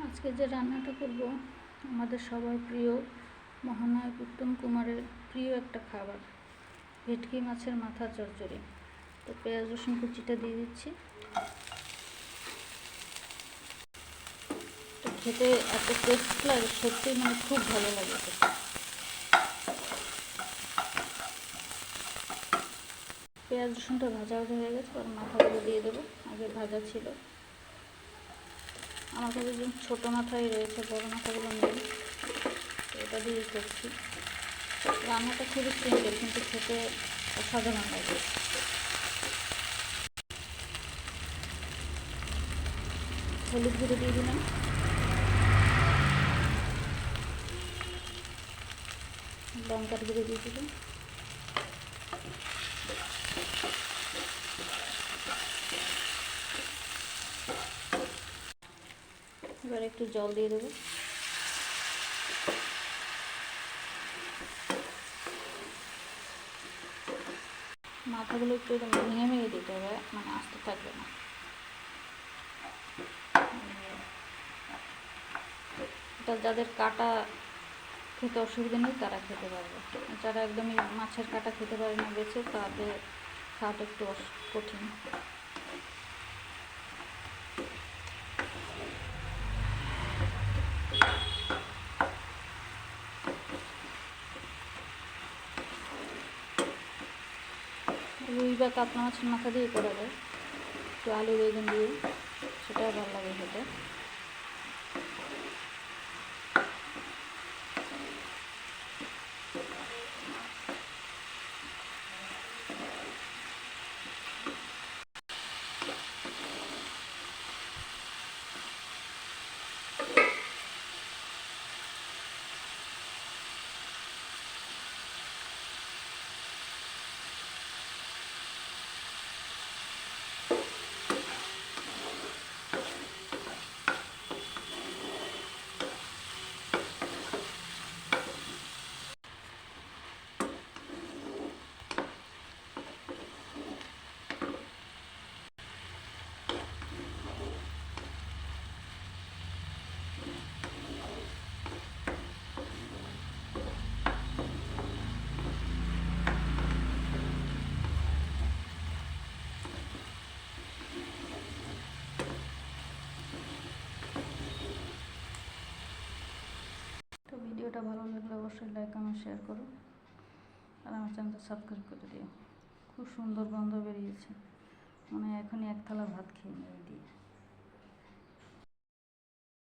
আজকে যে রান্নাটা করব আমাদের সবার প্রিয় মহানায়ক উত্তম কুমারের প্রিয় একটা খাবার, ভেটকি মাছের মাথা চচ্চড়ি। তো পেঁয়াজ রসুন কুচিটা দিয়ে দিচ্ছি। তো খেতে এত টেস্ট লাগে, সত্যি মানে খুব ভালো লাগে খেতে। পেঁয়াজ রসুনটা ভাজা হয়ে গেছে, আর মাথাগুলো দিয়ে দেবো। আগে ভাজা ছিল, আমার কাছে যে ছোটো মাথাই রয়েছে, বড় মাথাগুলো নেই, এটা দিয়ে করছি। রান্নাটা খুবই সিম্পল, কিন্তু খেতে অসাধারণ লাগে। হলুদ গুঁড়ো দিয়ে দিলাম, লঙ্কার গুঁড়ো দিয়ে দিলাম, এবার একটু জল দিয়ে দেবো। মাথাগুলো একটু ভেঙে ভেঙে দিতে হবে, মানে আস্তে থাকবে না। এটা যাদের কাটা খেতে অসুবিধা নেই তারা খেতে পারবে, যারা একদমই মাছের কাটা খেতে পারে না বেছে, তাদের খাওয়াটা একটু কঠিন। রুই বা কাতলা মাছের মাথা দিয়ে করা যায়, একটু আলু বেগুন দিয়ে, সেটাও ভালো লাগে খেতে। তো ভিডিওটা ভালো লাগলে অবশ্যই লাইক কমেন্ট শেয়ার করো, আর আমার চ্যানেলটা সাবস্ক্রাইব করে দিও। খুব সুন্দর গন্ধ বেরিয়েছে, মানে এখনই এক থালা ভাত খেয়ে নেবে দিয়ে।